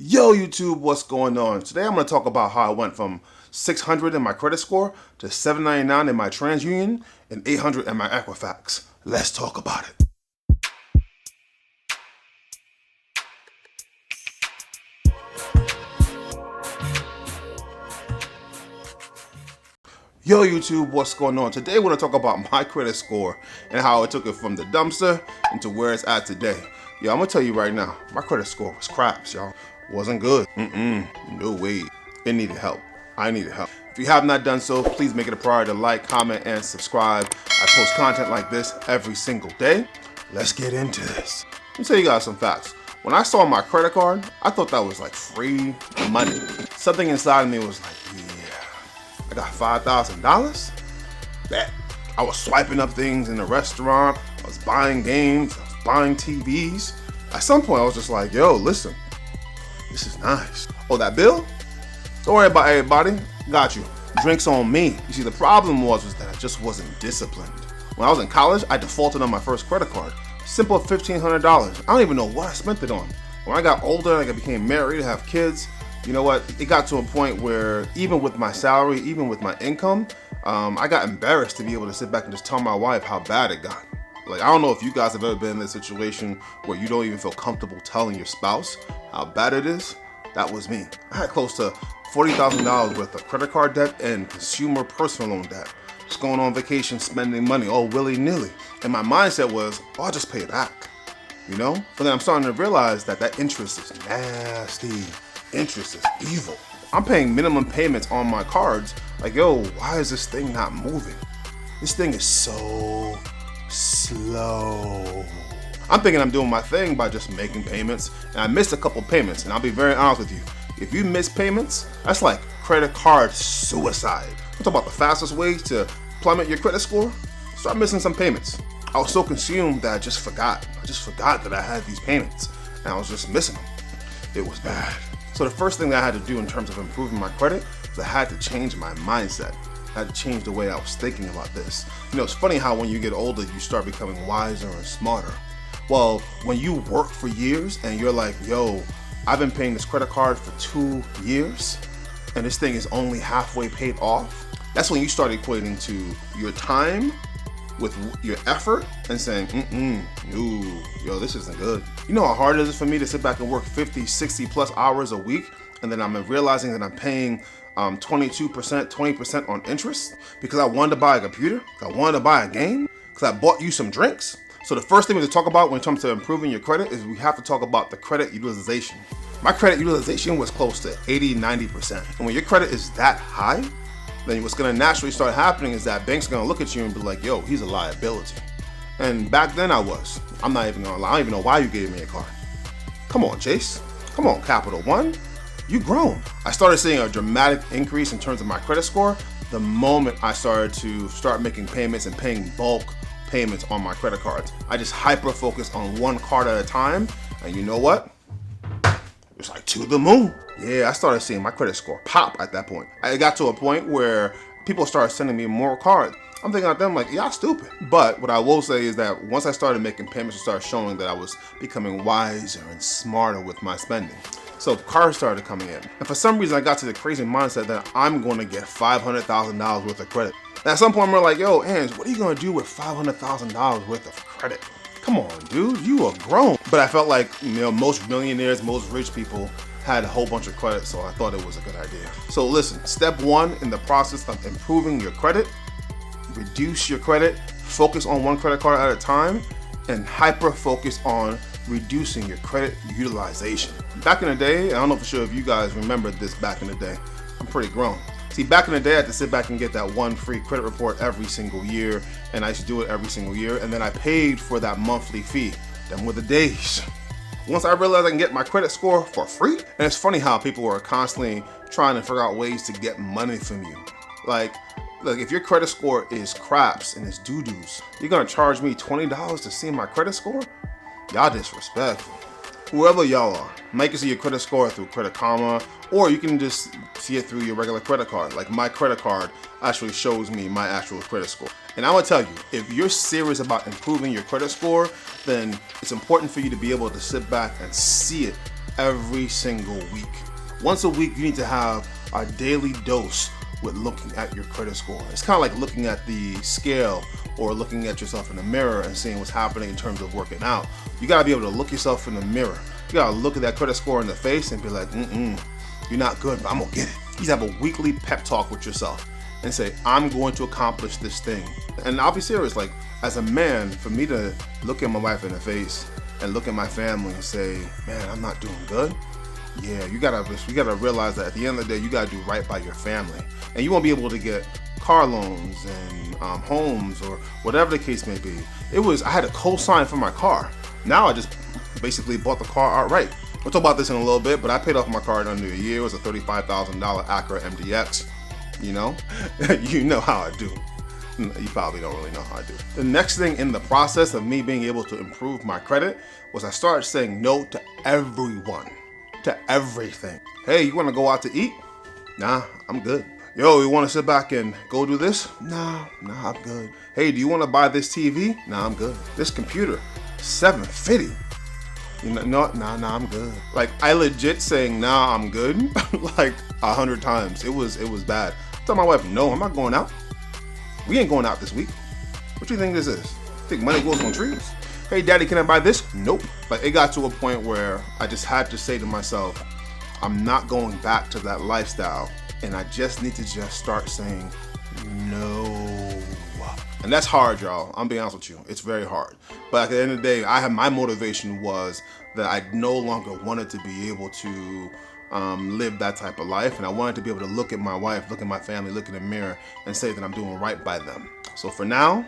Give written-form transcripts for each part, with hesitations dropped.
Yo YouTube, what's going on? Today I'm going to talk about how I went from 600 in my credit score to 799 in my TransUnion and 800 in my Equifax. Let's talk about it. Yo YouTube, what's going on? Today we're going to talk about my credit score and how I took it from the dumpster into where it's at today. Yo, I'm going to tell you right now, my credit score was craps, y'all. Wasn't good. No way. It needed help. I needed help. If you have not done so, please make it a priority to like, comment, and subscribe. I post content like this every single day. Let's get into this. Let me tell you guys some facts. When I saw my credit card, I thought that was like free money. Something inside of me was like, yeah, I got $5,000? Bet. I was swiping up things in the restaurant. I was buying games. I was buying TVs. At some point, I was just like, yo, listen. This is nice. Oh, that bill? Don't worry about everybody. Got you. Drinks on me. You see, the problem was that I just wasn't disciplined. When I was in college, I defaulted on my first credit card. Simple $1,500. I don't even know what I spent it on. When I got older, like I became married, have kids, you know what? It got to a point where even with my salary, even with my income, I got embarrassed to be able to sit back and just tell my wife how bad it got. Like, I don't know if you guys have ever been in this situation where you don't even feel comfortable telling your spouse how bad it is. That was me. I had close to $40,000 worth of credit card debt and consumer personal loan debt. Just going on vacation, spending money all willy-nilly. And my mindset was, oh, I'll just pay it back, you know? But then I'm starting to realize that interest is nasty. Interest is evil. I'm paying minimum payments on my cards. Like, yo, why is this thing not moving? This thing is so slow. I'm thinking I'm doing my thing by just making payments, and I missed a couple payments, and I'll be very honest with you. If you miss payments, that's like credit card suicide. I'm talking about the fastest way to plummet your credit score. Start missing some payments. I was so consumed that I just forgot. I just forgot that I had these payments, and I was just missing them. It was bad. So the first thing that I had to do in terms of improving my credit was I had to change my mindset. I had to change the way I was thinking about this. You know, it's funny how when you get older, you start becoming wiser and smarter. Well, when you work for years and you're like, yo, I've been paying this credit card for 2 years and this thing is only halfway paid off, that's when you start equating to your time with your effort and saying, no, yo, this isn't good. You know how hard it is for me to sit back and work 50, 60 plus hours a week, and then I'm realizing that I'm paying 22%, 20% on interest because I wanted to buy a computer, I wanted to buy a game, because I bought you some drinks. So the first thing we have to talk about when it comes to improving your credit is we have to talk about the credit utilization. My credit utilization was close to 80, 90%. And when your credit is that high, then what's gonna naturally start happening is that banks are gonna look at you and be like, yo, he's a liability. And back then I was. I'm not even gonna lie, I don't even know why you gave me a card. Come on, Chase. Come on, Capital One. You grown. I started seeing a dramatic increase in terms of my credit score the moment I started to start making payments and paying bulk payments on my credit cards. I just hyper focus on one card at a time, and you know what? It's like to the moon. Yeah, I started seeing my credit score pop at that point. I got to a point where people started sending me more cards. I'm thinking at them like, y'all stupid. But what I will say is that once I started making payments, it started showing that I was becoming wiser and smarter with my spending. So cards started coming in. And for some reason, I got to the crazy mindset that I'm going to get $500,000 worth of credit. And at some point, we're like, yo, Ange, what are you going to do with $500,000 worth of credit? Come on, dude, you are grown. But I felt like, you know, most millionaires, most rich people had a whole bunch of credit, so I thought it was a good idea. So listen, step one in the process of improving your credit, reduce your credit, focus on one credit card at a time, and hyper focus on reducing your credit utilization. Back in the day, I don't know for sure if you guys remember this back in the day, I'm pretty grown. See, back in the day, I had to sit back and get that one free credit report every single year, and I used to do it every single year, and then I paid for that monthly fee. Them were the days. Once I realized I can get my credit score for free, and it's funny how people are constantly trying to figure out ways to get money from you. Like, look, if your credit score is craps and it's doo-doos, you're gonna charge me $20 to see my credit score? Y'all disrespectful. Whoever y'all are, make it see your credit score through Credit Karma, or you can just see it through your regular credit card. Like my credit card actually shows me my actual credit score. And I'm gonna tell you, if you're serious about improving your credit score, then it's important for you to be able to sit back and see it every single week. Once a week, you need to have a daily dose with looking at your credit score. It's kind of like looking at the scale or looking at yourself in the mirror and seeing what's happening in terms of working out. You gotta be able to look yourself in the mirror. You gotta look at that credit score in the face and be like, you're not good, but I'm gonna get it. You have a weekly pep talk with yourself and say, I'm going to accomplish this thing. And I'll be serious, like as a man, for me to look at my wife in the face and look at my family and say, man, I'm not doing good. Yeah, you gotta realize that at the end of the day, you gotta do right by your family. And you won't be able to get car loans and homes or whatever the case may be. I had a co-sign for my car. Now I just basically bought the car outright. We'll talk about this in a little bit, but I paid off my car in under a year. It was a $35,000 Acura MDX. You know, you know how I do. You probably don't really know how I do. The next thing in the process of me being able to improve my credit was I started saying no to everyone, to everything. Hey, you want to go out to eat? Nah, I'm good. Yo, you want to sit back and go do this? Nah, I'm good. Hey, do you want to buy this TV? Nah, I'm good. This computer, $750. You know, nah, I'm good. Like I legit saying nah, I'm good, like 100 times. It was bad. I told my wife, no, I'm not going out. We ain't going out this week. What do you think this is? Think money grows on trees? Hey, daddy, can I buy this? Nope. Like it got to a point where I just had to say to myself, I'm not going back to that lifestyle, and I just need to just start saying no. And that's hard, y'all. I'm being honest with you. It's very hard. But at the end of the day, my motivation was that I no longer wanted to be able to live that type of life. And I wanted to be able to look at my wife, look at my family, look in the mirror and say that I'm doing right by them. So for now,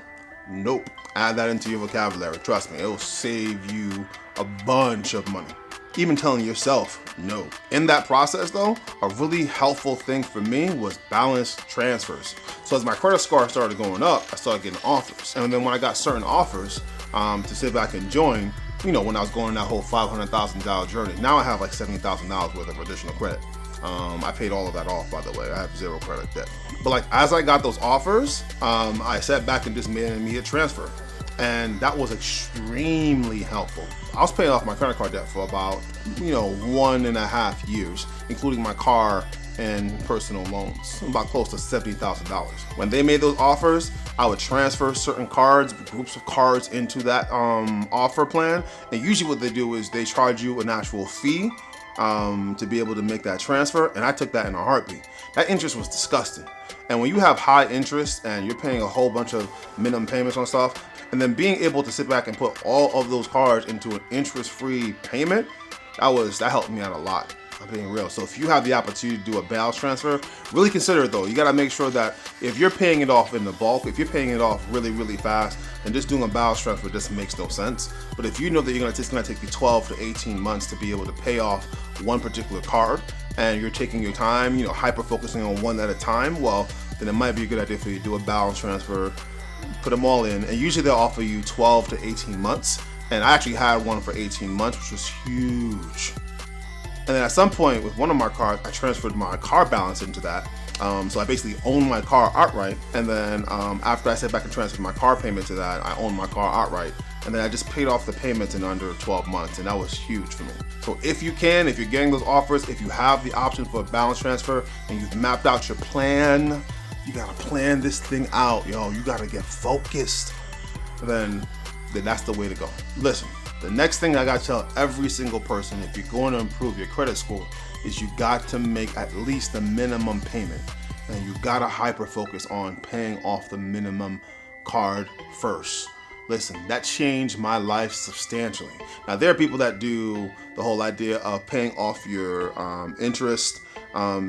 nope. Add that into your vocabulary. Trust me, it will save you a bunch of money. Even telling yourself no. In that process though, a really helpful thing for me was balanced transfers. So as my credit score started going up, I started getting offers. And then when I got certain offers to sit back and join, you know, when I was going on that whole $500,000 journey, now I have like $70,000 worth of additional credit. I paid all of that off, by the way. I have zero credit debt. But like as I got those offers, I sat back and just made an immediate transfer. And that was extremely helpful. I was paying off my credit card debt for about, 1.5 years, including my car and personal loans, about close to $70,000. When they made those offers, I would transfer certain cards, groups of cards into that offer plan. And usually what they do is they charge you an actual fee to be able to make that transfer. And I took that in a heartbeat. That interest was disgusting. And when you have high interest and you're paying a whole bunch of minimum payments on stuff, and then being able to sit back and put all of those cards into an interest-free payment, that helped me out a lot. I'm being real. So if you have the opportunity to do a balance transfer, really consider it though. You gotta make sure that if you're paying it off in the bulk, if you're paying it off really, really fast, then just doing a balance transfer just makes no sense. But if you know that it's gonna take you 12 to 18 months to be able to pay off one particular card, and you're taking your time, hyper focusing on one at a time, well, then it might be a good idea for you to do a balance transfer, put them all in, and usually they'll offer you 12 to 18 months. And I actually had one for 18 months, which was huge. And then at some point with one of my cards, I transferred my car balance into that. So I basically owned my car outright. And then after I sat back and transferred my car payment to that, I owned my car outright. And then I just paid off the payments in under 12 months. And that was huge for me. So if you're getting those offers, if you have the option for a balance transfer and you've mapped out your plan, you gotta plan this thing out, yo. You gotta get focused. Then that's the way to go. Listen, the next thing I gotta tell every single person, if you're going to improve your credit score, is you got to make at least a minimum payment. And you gotta hyper focus on paying off the minimum card first. Listen, that changed my life substantially. Now, there are people that do the whole idea of paying off your interest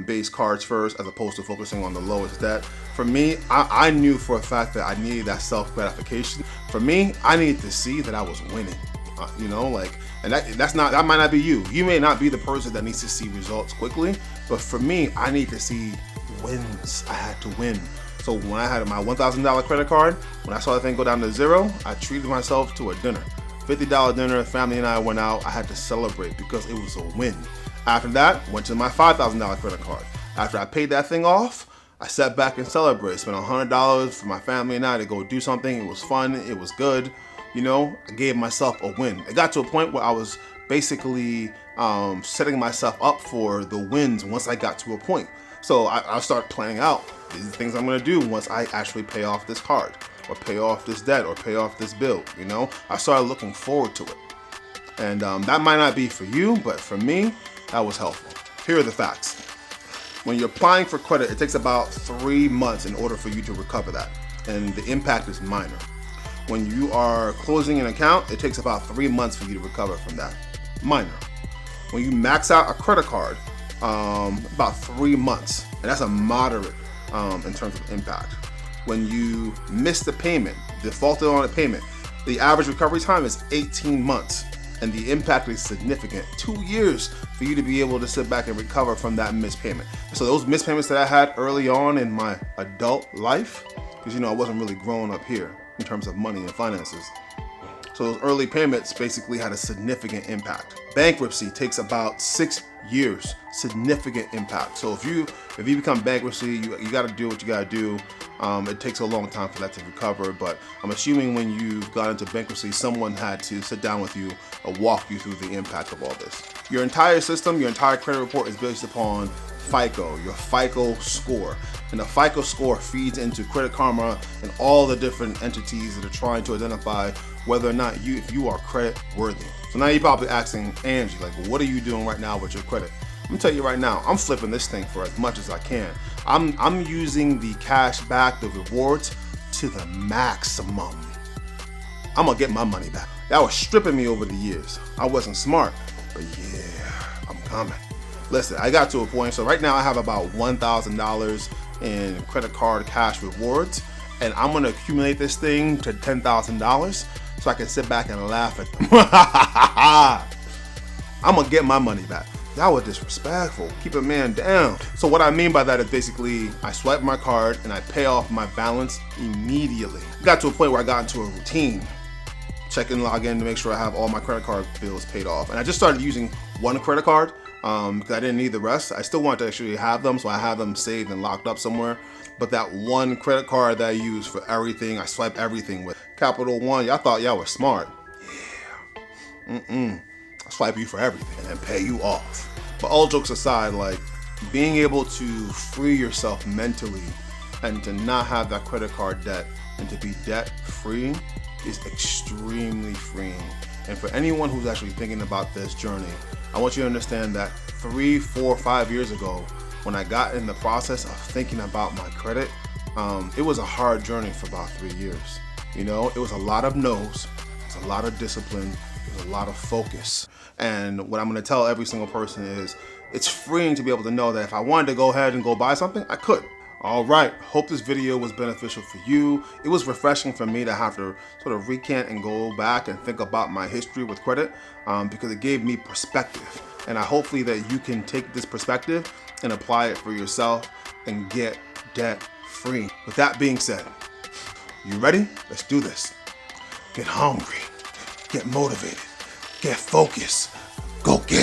based cards first as opposed to focusing on the lowest debt. For me, I knew for a fact that I needed that self-gratification. For me, I needed to see that I was winning. And that might not be you. You may not be the person that needs to see results quickly, but for me, I need to see wins. I had to win. So when I had my $1,000 credit card, when I saw that thing go down to zero, I treated myself to a dinner. $50 dinner, family and I went out. I had to celebrate because it was a win. After that, went to my $5,000 credit card. After I paid that thing off, I sat back and celebrated. Spent $100 for my family and I to go do something. It was fun. It was good. I gave myself a win. It got to a point where I was basically setting myself up for the wins once I got to a point. So I start planning out, these are the things I'm gonna do once I actually pay off this card, or pay off this debt, or pay off this bill, you know? I started looking forward to it. And that might not be for you, but for me, that was helpful. Here are the facts. When you're applying for credit, it takes about 3 months in order for you to recover that, and the impact is minor. When you are closing an account, it takes about 3 months for you to recover from that, minor. When you max out a credit card, about 3 months, and that's a moderate in terms of impact. When you miss the payment, defaulted on a payment, the average recovery time is 18 months, and the impact is significant. 2 years for you to be able to sit back and recover from that missed payment. So those missed payments that I had early on in my adult life, because I wasn't really growing up here in terms of money and finances. So those early payments basically had a significant impact. Bankruptcy takes about 6 years, significant impact. So if you become bankruptcy, you got to do what you got to do. It takes a long time for that to recover, but I'm assuming when you've got into bankruptcy, someone had to sit down with you and walk you through the impact of all this. Your entire system, your entire credit report is based upon FICO, your FICO score. And the FICO score feeds into Credit Karma and all the different entities that are trying to identify whether or not if you are credit worthy. So now you're probably asking Angie, like, what are you doing right now with your credit? I'm gonna tell you right now, I'm flipping this thing for as much as I can. I'm using the cash back, the rewards to the maximum. I'm gonna get my money back. That was stripping me over the years. I wasn't smart, but yeah, I'm coming. Listen, I got to a point, so right now I have about $1,000 in credit card cash rewards, and I'm gonna accumulate this thing to $10,000 so I can sit back and laugh at them. I'm gonna get my money back. That was disrespectful. Keep a man down. So what I mean by that is basically I swipe my card and I pay off my balance immediately. Got to a point where I got into a routine. Check and log in to make sure I have all my credit card bills paid off. And I just started using one credit card because I didn't need the rest. I still want to actually have them, so I have them saved and locked up somewhere. But that one credit card that I use for everything, I swipe everything with. Capital One, y'all thought y'all were smart. Yeah. I swipe you for everything and then pay you off. But all jokes aside, like, being able to free yourself mentally and to not have that credit card debt and to be debt free is extremely freeing. And for anyone who's actually thinking about this journey, I want you to understand that 3, 4, 5 years ago, when I got in the process of thinking about my credit, it was a hard journey for about 3 years. It was a lot of no's, it was a lot of discipline, it was a lot of focus. And what I'm gonna tell every single person is, it's freeing to be able to know that if I wanted to go ahead and go buy something, I could. All right, hope this video was beneficial for you. It was refreshing for me to have to sort of recant and go back and think about my history with credit because it gave me perspective. And hopefully that you can take this perspective and apply it for yourself and get debt free. With that being said, you ready? Let's do this. Get hungry, get motivated, get focused, go get it.